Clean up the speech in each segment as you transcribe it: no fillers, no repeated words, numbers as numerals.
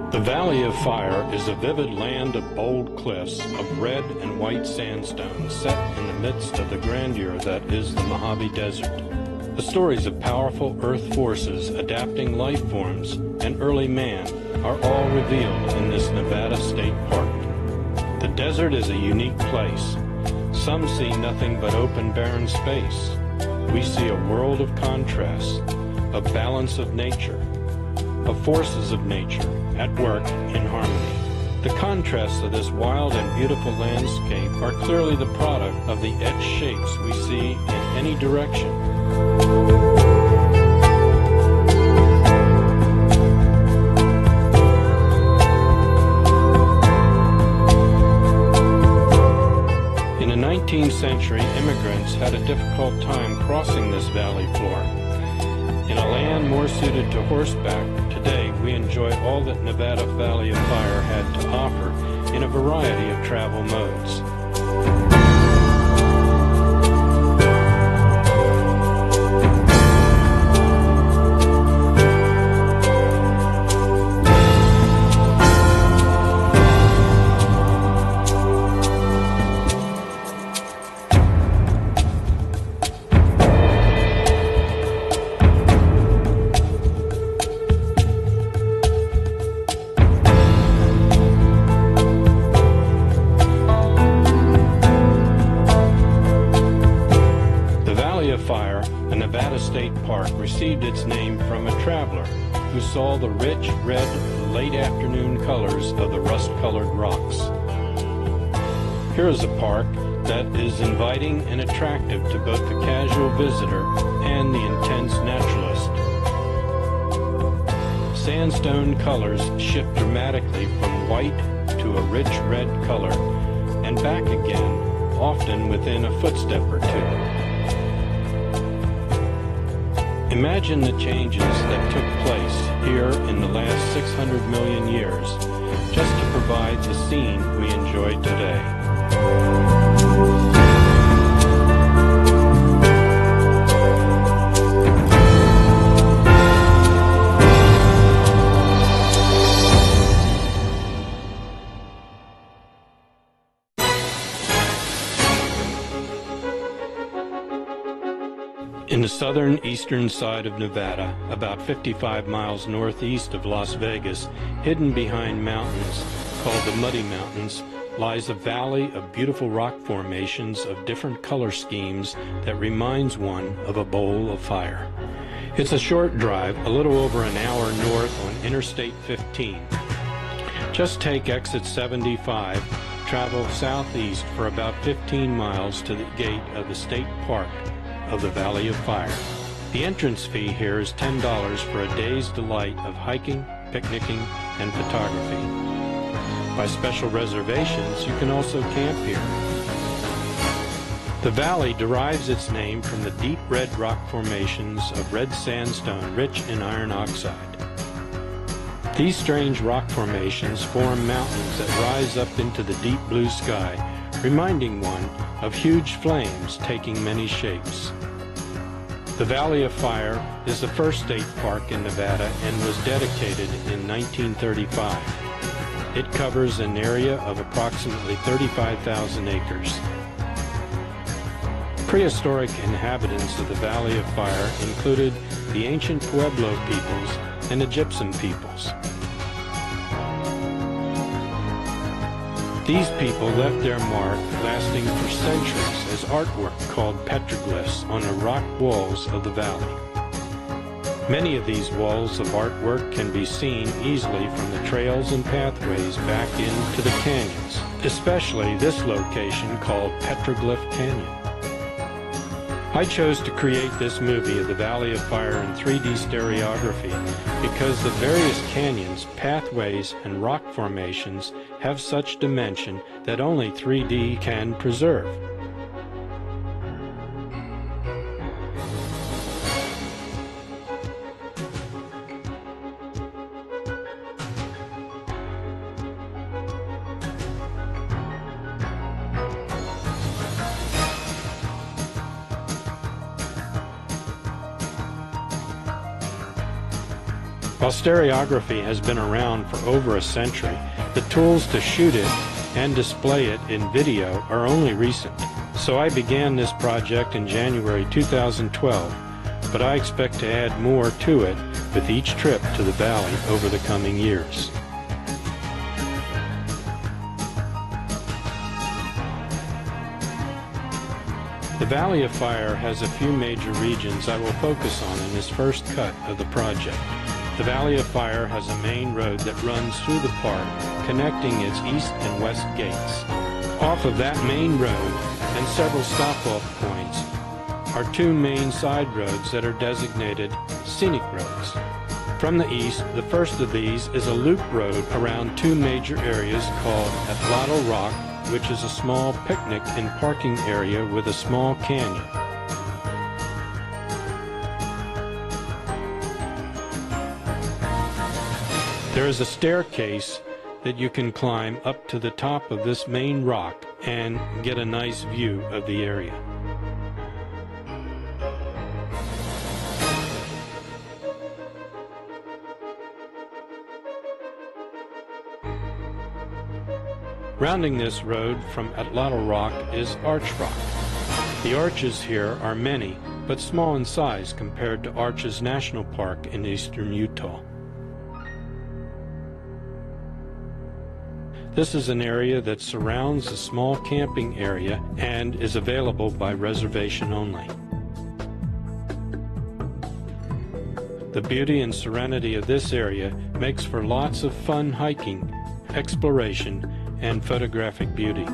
The Valley of Fire is a vivid land of bold cliffs of red and white sandstone set in the midst of the grandeur that is the Mojave Desert. The stories of powerful earth forces, adapting life forms, and early man are all revealed in this Nevada State Park. The desert is a unique place. Some see nothing but open, barren space. We see a world of contrasts, of balance of nature, of forces of nature at work in harmony. The contrasts of this wild and beautiful landscape are clearly the product of the etched shapes we see in any direction. In the 19th century, immigrants had a difficult time crossing this valley floor. In a land more suited to horseback, today we enjoy all that Nevada Valley of Fire had to offer in a variety of travel modes. Fire, a Nevada State Park, received its name from a traveler who saw the rich red late afternoon colors of the rust-colored rocks. Here is a park that is inviting and attractive to both the casual visitor and the intense naturalist. Sandstone colors shift dramatically from white to a rich red color and back again, often within a footstep or two. Imagine the changes that took place here in the last 600 million years, just to provide the scene we enjoy today. In the southern eastern side of Nevada, about 55 miles northeast of Las Vegas, hidden behind mountains called the Muddy Mountains, lies a valley of beautiful rock formations of different color schemes that reminds one of a bowl of fire. It's a short drive, a little over an hour north on Interstate 15. Just take exit 75, travel southeast for about 15 miles to the gate of the state park of the Valley of Fire. The entrance fee here is $10 for a day's delight of hiking, picnicking, and photography. By special reservations, you can also camp here. The valley derives its name from the deep red rock formations of red sandstone rich in iron oxide. These strange rock formations form mountains that rise up into the deep blue sky, reminding one of huge flames taking many shapes. The Valley of Fire is the first state park in Nevada and was dedicated in 1935. It covers an area of approximately 35,000 acres. Prehistoric inhabitants of the Valley of Fire included the ancient Pueblo peoples and the Gypsum peoples. These people left their mark lasting for centuries as artwork called petroglyphs on the rock walls of the valley. Many of these walls of artwork can be seen easily from the trails and pathways back into the canyons, especially this location called Petroglyph Canyon. I chose to create this movie of the Valley of Fire in 3D stereography because the various canyons, pathways, and rock formations have such dimension that only 3D can preserve. While stereography has been around for over a century, the tools to shoot it and display it in video are only recent. So I began this project in January 2012, but I expect to add more to it with each trip to the valley over the coming years. The Valley of Fire has a few major regions I will focus on in this first cut of the project. The Valley of Fire has a main road that runs through the park, connecting its east and west gates. Off of that main road and several stop-off points are two main side roads that are designated scenic roads. From the east, the first of these is a loop road around two major areas called Atlatl Rock, which is a small picnic and parking area with a small canyon. There is a staircase that you can climb up to the top of this main rock and get a nice view of the area. Rounding this road from Atlatl Rock is Arch Rock. The arches here are many, but small in size compared to Arches National Park in eastern Utah. This is an area that surrounds a small camping area and is available by reservation only. The beauty and serenity of this area makes for lots of fun hiking, exploration, and photographic beauty.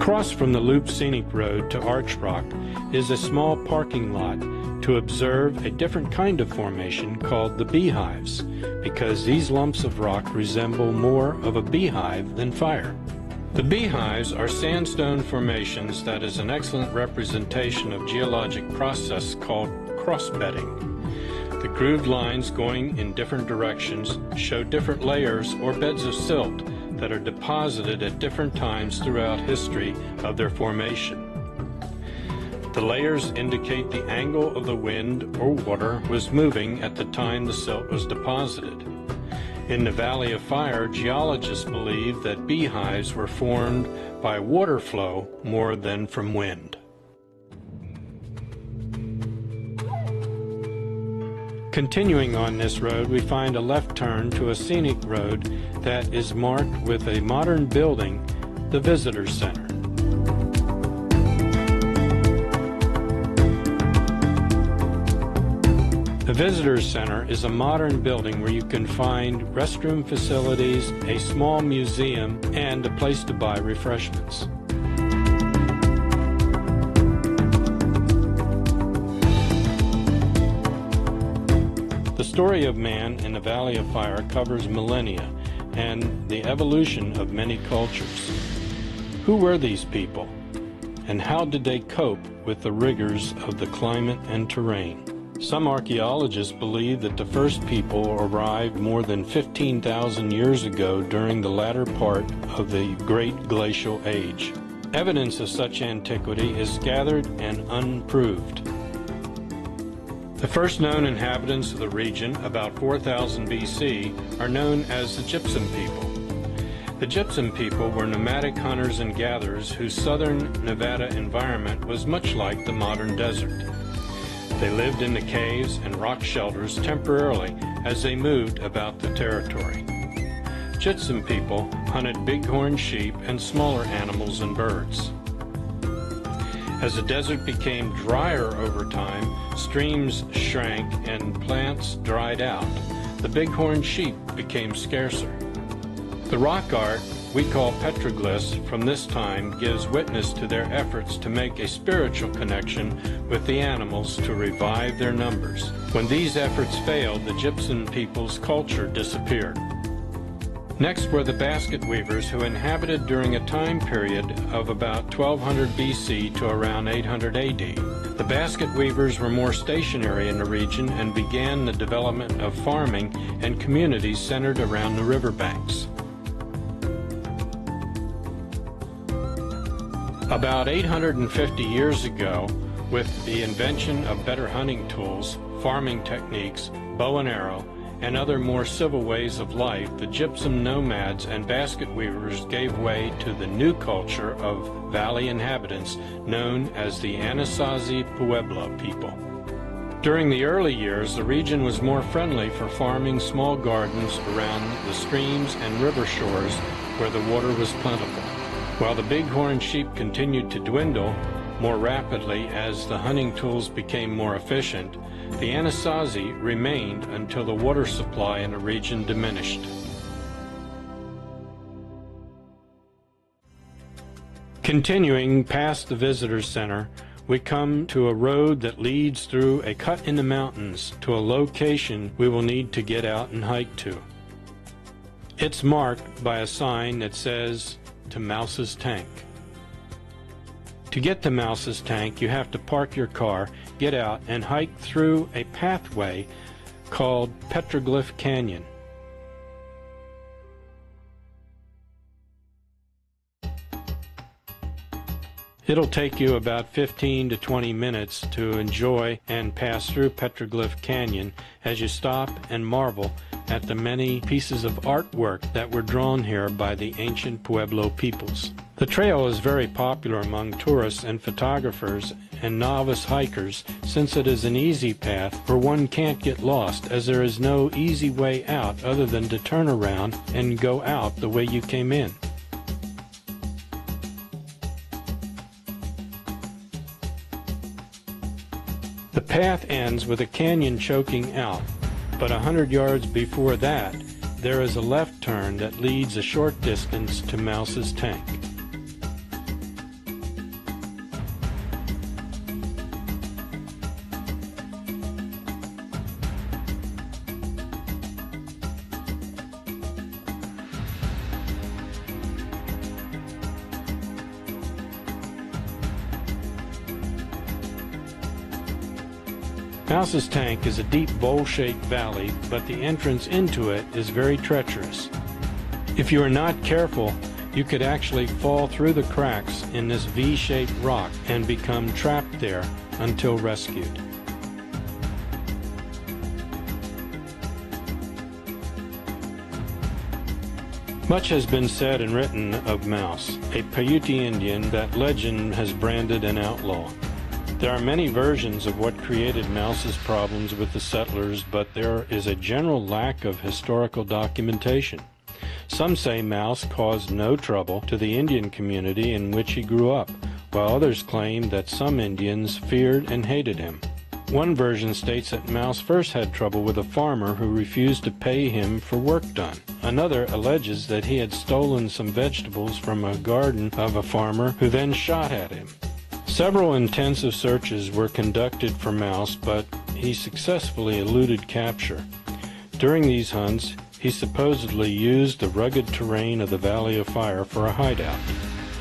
Across from the Loop Scenic Road to Arch Rock is a small parking lot to observe a different kind of formation called the beehives, because these lumps of rock resemble more of a beehive than fire. The beehives are sandstone formations that is an excellent representation of geologic process called cross-bedding. The grooved lines going in different directions show different layers or beds of silt that are deposited at different times throughout history of their formation. The layers indicate the angle of the wind or water was moving at the time the silt was deposited. In the Valley of Fire, geologists believe that beehives were formed by water flow more than from wind. Continuing on this road, we find a left turn to a scenic road that is marked with a modern building, the Visitor Center. The Visitor Center is a modern building where you can find restroom facilities, a small museum, and a place to buy refreshments. The story of man in the Valley of Fire covers millennia and the evolution of many cultures. Who were these people, and how did they cope with the rigors of the climate and terrain? Some archaeologists believe that the first people arrived more than 15,000 years ago during the latter part of the Great Glacial Age. Evidence of such antiquity is gathered and unproved. The first known inhabitants of the region, about 4000 BC, are known as the Gypsum people. The Gypsum people were nomadic hunters and gatherers whose southern Nevada environment was much like the modern desert. They lived in the caves and rock shelters temporarily as they moved about the territory. Gypsum people hunted bighorn sheep and smaller animals and birds. As the desert became drier over time, streams shrank and plants dried out. The bighorn sheep became scarcer. The rock art we call petroglyphs from this time gives witness to their efforts to make a spiritual connection with the animals to revive their numbers. When these efforts failed, the Gypsum people's culture disappeared. Next were the basket weavers, who inhabited during a time period of about 1200 BC to around 800 AD. The basket weavers were more stationary in the region and began the development of farming and communities centered around the riverbanks. About 850 years ago, with the invention of better hunting tools, farming techniques, bow and arrow, and other more civil ways of life, the Gypsum nomads and basket weavers gave way to the new culture of valley inhabitants known as the Anasazi Pueblo people. During the early years, the region was more friendly for farming small gardens around the streams and river shores where the water was plentiful. While the bighorn sheep continued to dwindle more rapidly as the hunting tools became more efficient, the Anasazi remained until the water supply in the region diminished. Continuing past the Visitor Center, we come to a road that leads through a cut in the mountains to a location we will need to get out and hike to. It's marked by a sign that says, "To Mouse's Tank." To get to Mouse's Tank, you have to park your car, get out, and hike through a pathway called Petroglyph Canyon. It'll take you about 15 to 20 minutes to enjoy and pass through Petroglyph Canyon as you stop and marvel at the many pieces of artwork that were drawn here by the ancient Pueblo peoples. The trail is very popular among tourists and photographers and novice hikers, since it is an easy path where one can't get lost, as there is no easy way out other than to turn around and go out the way you came in. The path ends with a canyon choking out, but 100 yards before that, there is a left turn that leads a short distance to Mouse's Tank. Mouse's Tank is a deep bowl-shaped valley, but the entrance into it is very treacherous. If you are not careful, you could actually fall through the cracks in this V-shaped rock and become trapped there until rescued. Much has been said and written of Mouse, a Paiute Indian that legend has branded an outlaw. There are many versions of what created Mouse's problems with the settlers, but there is a general lack of historical documentation. Some say Mouse caused no trouble to the Indian community in which he grew up, while others claim that some Indians feared and hated him. One version states that Mouse first had trouble with a farmer who refused to pay him for work done. Another alleges that he had stolen some vegetables from a garden of a farmer who then shot at him. Several intensive searches were conducted for Mouse, but he successfully eluded capture. During these hunts, he supposedly used the rugged terrain of the Valley of Fire for a hideout.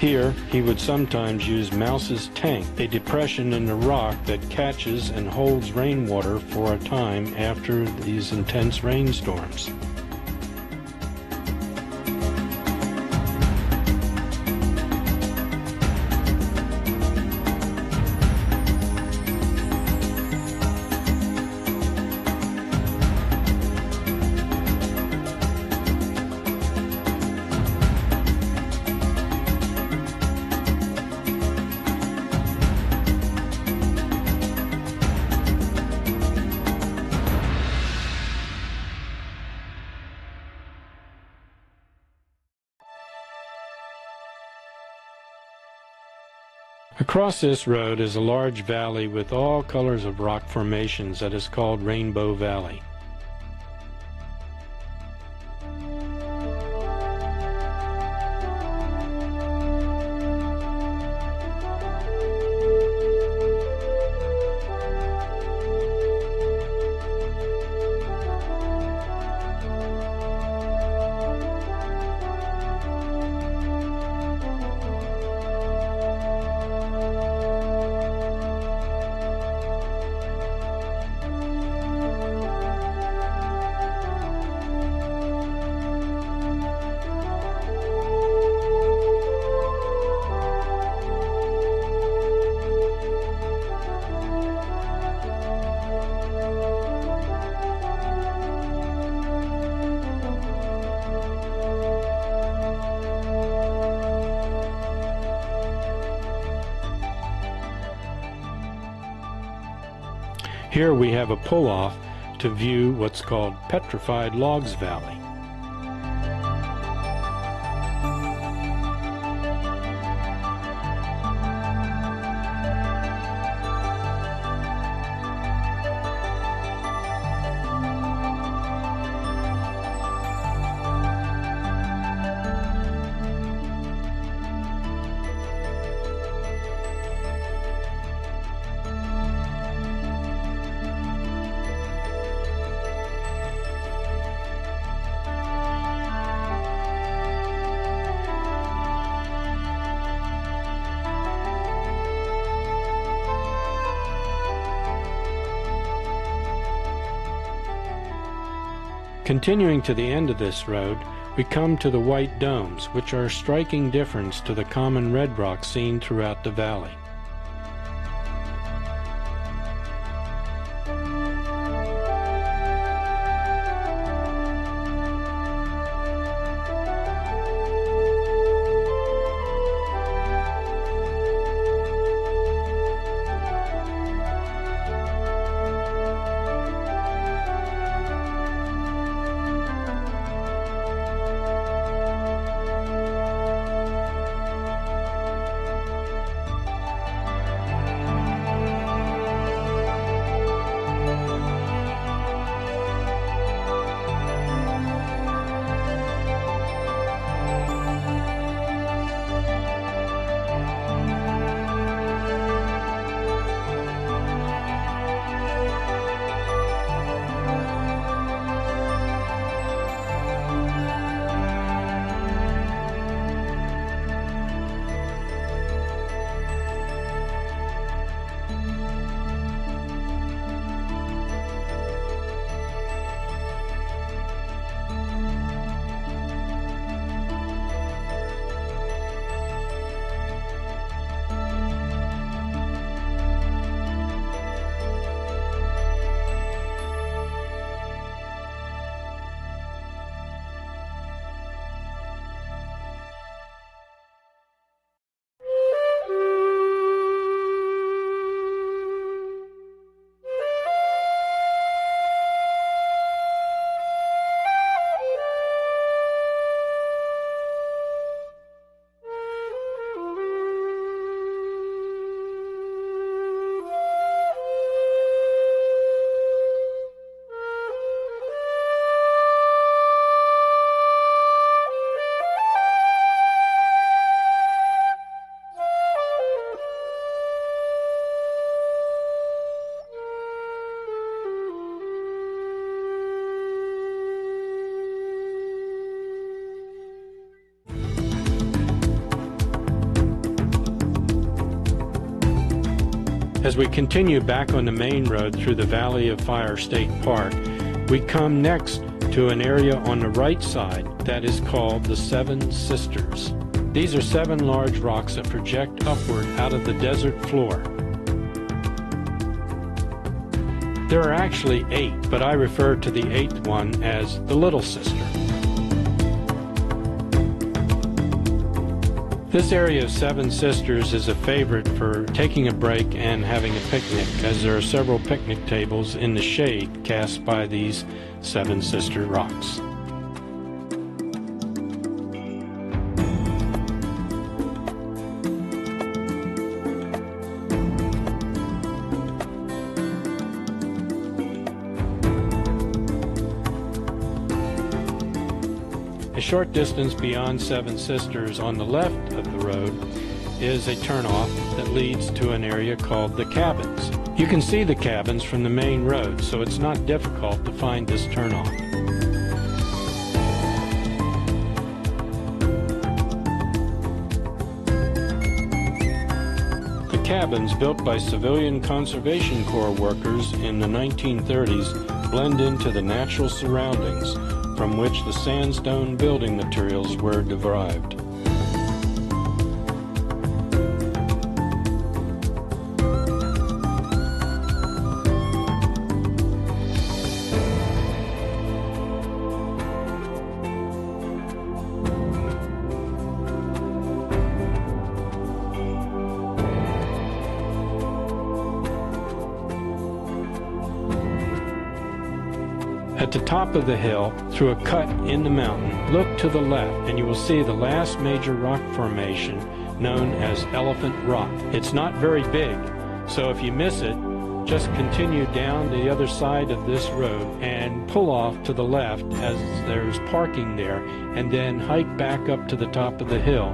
Here, he would sometimes use Mouse's Tank, a depression in the rock that catches and holds rainwater for a time after these intense rainstorms. Across this road is a large valley with all colors of rock formations that is called Rainbow Valley. Here we have a pull-off to view what's called Petrified Logs Valley. Continuing to the end of this road, we come to the white domes, which are a striking difference to the common red rock seen throughout the valley. As we continue back on the main road through the Valley of Fire State Park, we come next to an area on the right side that is called the Seven Sisters. These are 7 large rocks that project upward out of the desert floor. There are actually 8, but I refer to the 8th one as the Little Sister. This area of Seven Sisters is a favorite for taking a break and having a picnic, as there are several picnic tables in the shade cast by these Seven Sister rocks. A short distance beyond Seven Sisters on the left of the road is a turnoff that leads to an area called the Cabins. You can see the cabins from the main road, so it's not difficult to find this turnoff. The cabins, built by Civilian Conservation Corps workers in the 1930s, blend into the natural surroundings from which the sandstone building materials were derived. At the top of the hill, through a cut in the mountain, look to the left and you will see the last major rock formation known as Elephant Rock. It's not very big, so if you miss it, just continue down the other side of this road and pull off to the left as there's parking there, and then hike back up to the top of the hill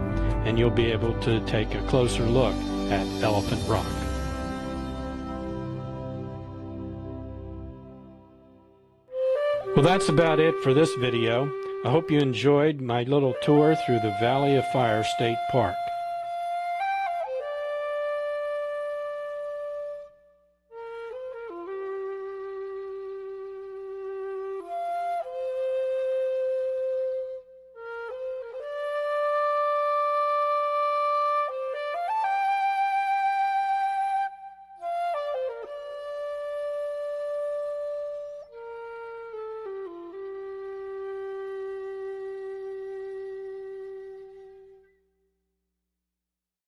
and you'll be able to take a closer look at Elephant Rock. Well, that's about it for this video. I hope you enjoyed my little tour through the Valley of Fire State Park.